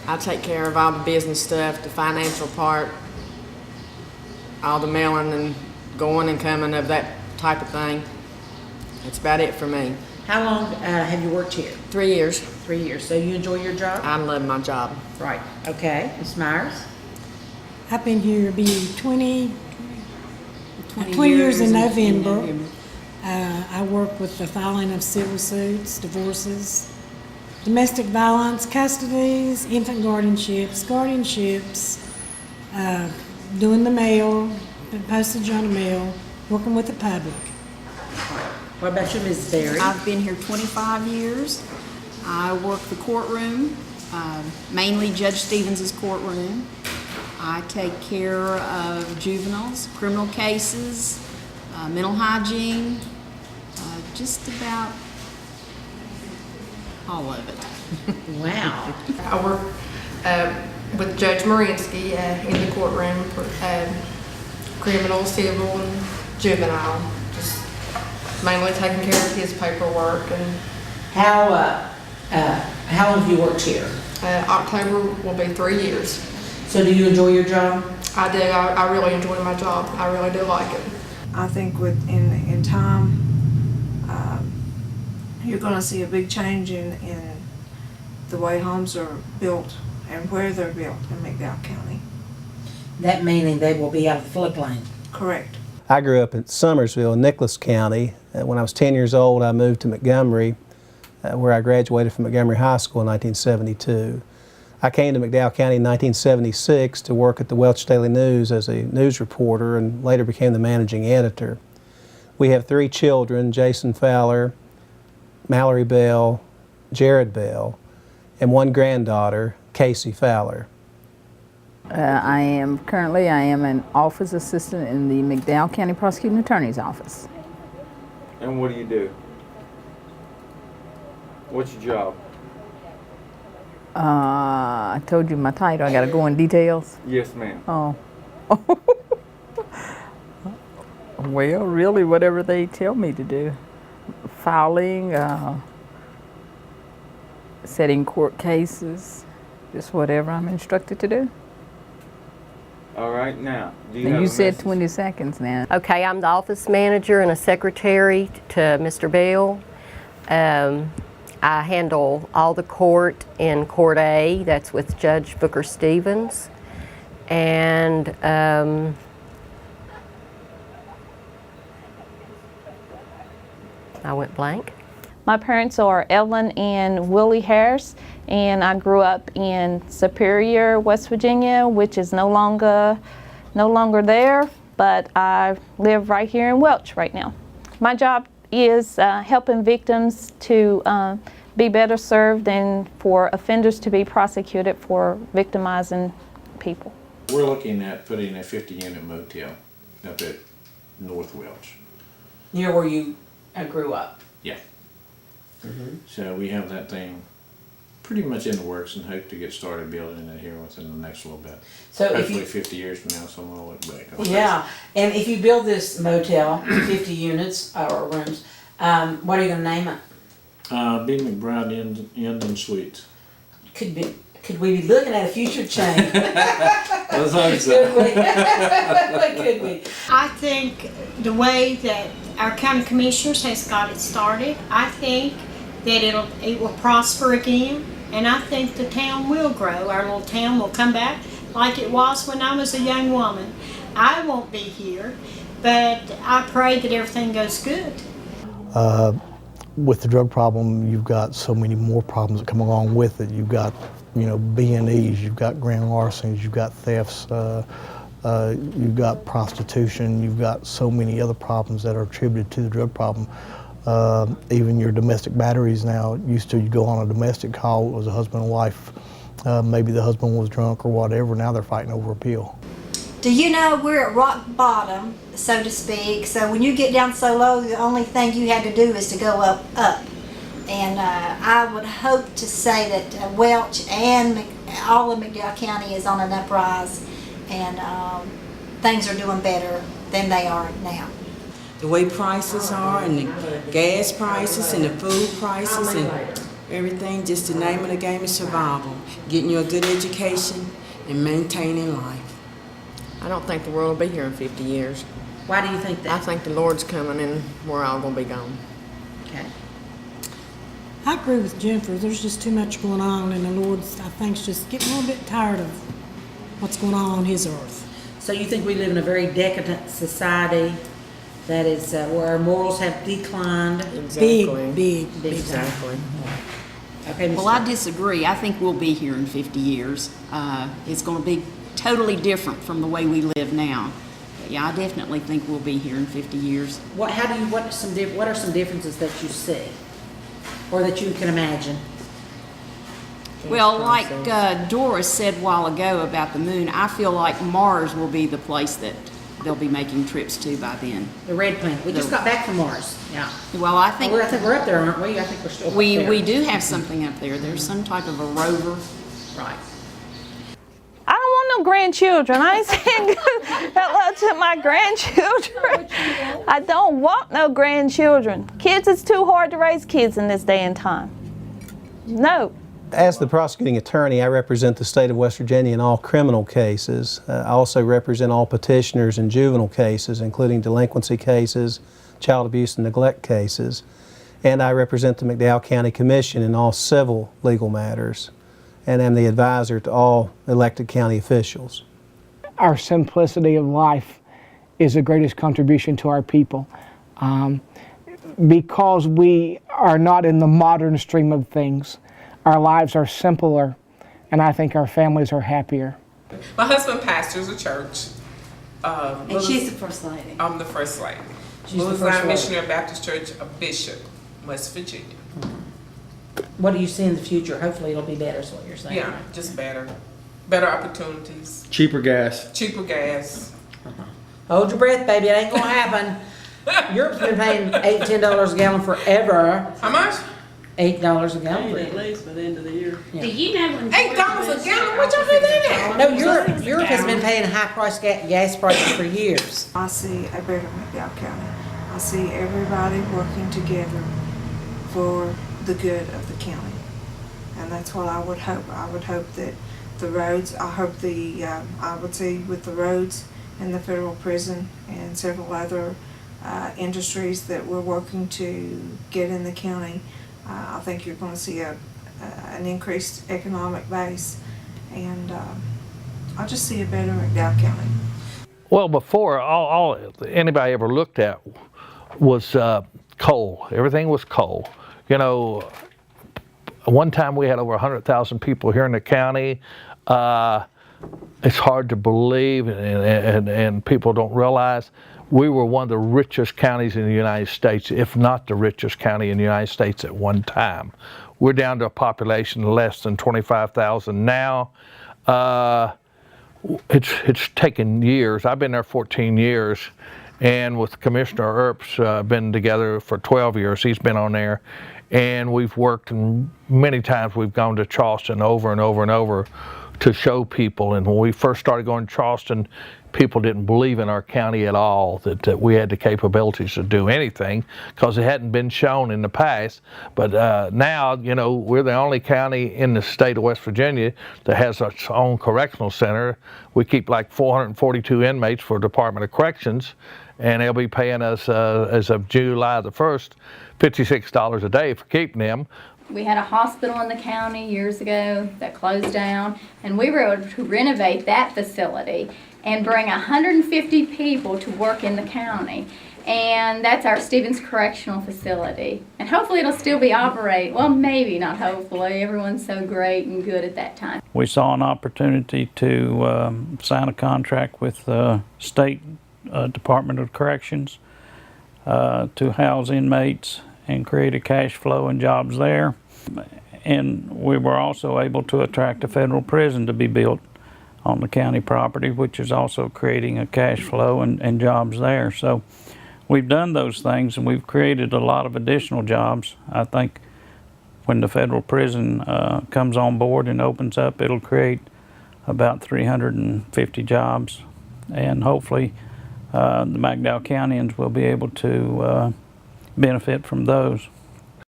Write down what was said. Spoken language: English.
I take care of all the business stuff, the financial part, all the mailing and going and coming of that type of thing. That's about it for me. How long have you worked here? 3 years. 3 years. So you enjoy your job? I love my job. Right. Okay. Ms. Myers? I've been here 20 years in November. I work with the filing of civil suits, divorces, domestic violence, custodies, infant guardianships, doing the mail, the postage on the mail, working with the public. What about you, Ms. Berry? I've been here 25 years. I work the courtroom, mainly Judge Stevens's courtroom. I take care of juveniles, criminal cases, mental hygiene, just about all of it. Wow. I work with Judge Marinsky in the courtroom for criminal, civil, and juvenile. Just mainly taking care of his paperwork. And How long have you worked here? October will be 3 years. So do you enjoy your job? I do. I really enjoy my job. I really do like it. I think in time, you're going to see a big change in the way homes are built and where they're built in McDowell County. That meaning they will be out of the floodplain. Correct. I grew up in Summersville, Nicholas County. When I was 10 years old, I moved to Montgomery, where I graduated from Montgomery High School in 1972. I came to McDowell County in 1976 to work at the Welch Daily News as a news reporter and later became the managing editor. We have 3 children, Jason Fowler, Mallory Bell, Jared Bell, and 1 granddaughter, Casey Fowler. I am an office assistant in the McDowell County Prosecuting Attorney's Office. And what do you do? What's your job? I told you my title. I got to go in details. Yes, ma'am. Oh. Well, really, whatever they tell me to do. Filing, setting court cases, just whatever I'm instructed to do. All right, now, do you And have you a said message? 20 seconds now. Okay, I'm the office manager and a secretary to Mr. Bell. I handle all the court in Court A, that's with Judge Booker Stevens. And I went blank. My parents are Evelyn and Willie Harris, and I grew up in Superior, West Virginia, which is no longer there, but I live right here in Welch right now. My job is helping victims to be better served and for offenders to be prosecuted for victimizing people. We're looking at putting a 50-unit motel up at North Welch. Near where you grew up? Yeah. So we have that thing pretty much in the works and hope to get started building it here within the next little bit. So hopefully if 50 years from now, someone will look back. yeah, and if you build this motel, 50 units or rooms, what are you going to name it? B. McBride Inn and Suites. Could we be looking at a future change? Let's hope so. Could we? I think the way that our county commissioners has got it started, I think that it will prosper again, and I think the town will grow. Our little town will come back like it was when I was a young woman. I won't be here, but I pray that everything goes good. With the drug problem, you've got so many more problems that come along with it. You've got, B&Es, you've got grand larcenies, you've got thefts, you've got prostitution, you've got so many other problems that are attributed to the drug problem. Even your domestic batteries now, used to you go on a domestic call, it was a husband and wife, maybe the husband was drunk or whatever, now they're fighting over a pill. Do you know we're at rock bottom, so to speak, so when you get down so low, the only thing you had to do is to go up. And I would hope to say that Welch and all of McDowell County is on an uprise, and things are doing better than they are now. The way prices are, and the gas prices, and the food prices, and Everything, just the name of the game is survival. Getting you a good education and maintaining life. I don't think the world will be here in 50 years. Why do you think that? I think the Lord's coming and we're all gonna be gone. Okay. I agree with Jennifer. There's just too much going on, and the Lord's, I think, is just getting a little bit tired of what's going on His earth. So you think we live in a very decadent society that is where our morals have declined? Exactly. Big Exactly. Okay, Ms. Well, I disagree. I think we'll be here in 50 years. It's going to be totally different from the way we live now. But yeah, I definitely think we'll be here in 50 years. What are some differences that you see, or that you can imagine? Well, like Doris said a while ago about the moon, I feel like Mars will be the place that they'll be making trips to by then. The red planet. We just got back from Mars. Yeah. Well, I think we're up there, aren't we? I think we're still up there. We do have something up there. There's some type of a rover. Right. I don't want no grandchildren. I ain't saying hello to my grandchildren. I don't want no grandchildren. Kids, it's too hard to raise kids in this day and time. No. As the prosecuting attorney, I represent the state of West Virginia in all criminal cases. I also represent all petitioners in juvenile cases, including delinquency cases, child abuse and neglect cases. And I represent the McDowell County Commission in all civil legal matters, and am the advisor to all elected county officials. Our simplicity of life is the greatest contribution to our people. Because we are not in the modern stream of things, our lives are simpler, and I think our families are happier. My husband pastors a church. And she's the first lady. I'm the first lady. She's the Little first Zion lady. Missionary Baptist Church of Bishop, West Virginia. What do you see in the future? Hopefully it'll be better, is what you're saying. Yeah, just better. Better opportunities. Cheaper gas. Cheaper gas. Hold your breath, baby. It ain't gonna happen. Europe's been paying $8, $10 a gallon forever. How much? $8 a gallon. At least by the end of the year. Yeah. Do you know when $8 a gallon? What y'all do that? No, Europe has been paying high price gas prices for years. I see a better McDowell County. I see everybody working together for the good of the county. And that's what I would hope. I would hope that the roads, I would see with the roads and the federal prison and several other industries that we're working to get in the county, I think you're going to see an increased economic base, and I just see a better McDowell County. Well, before, all anybody ever looked at was coal. Everything was coal. You know, one time we had over 100,000 people here in the county. It's hard to believe, and people don't realize we were one of the richest counties in the United States, if not the richest county in the United States at one time. We're down to a population of less than 25,000 now. It's taken years. I've been there 14 years, and with Commissioner Earp's been together for 12 years. He's been on there, and we've worked, and many times we've gone to Charleston over and over and over to show people. And when we first started going to Charleston, people didn't believe in our county at all, that we had the capabilities to do anything, because it hadn't been shown in the past. But now, you know, we're the only county in the state of West Virginia that has its own correctional center. We keep like 442 inmates for Department of Corrections, and they'll be paying us, as of July the 1st, $56 a day for keeping them. We had a hospital in the county years ago that closed down, and we were able to renovate that facility and bring 150 people to work in the county. And that's our Stevens Correctional Facility. And hopefully it'll still be operating. Well, maybe not hopefully. Everyone's so great and good at that time. We saw an opportunity to sign a contract with the State Department of Corrections to house inmates and create a cash flow and jobs there. And we were also able to attract a federal prison to be built on the county property, which is also creating a cash flow and jobs there. So we've done those things, and we've created a lot of additional jobs. I think when the federal prison comes on board and opens up, it'll create about 350 jobs, and hopefully the McDowell Countyans will be able to benefit from those.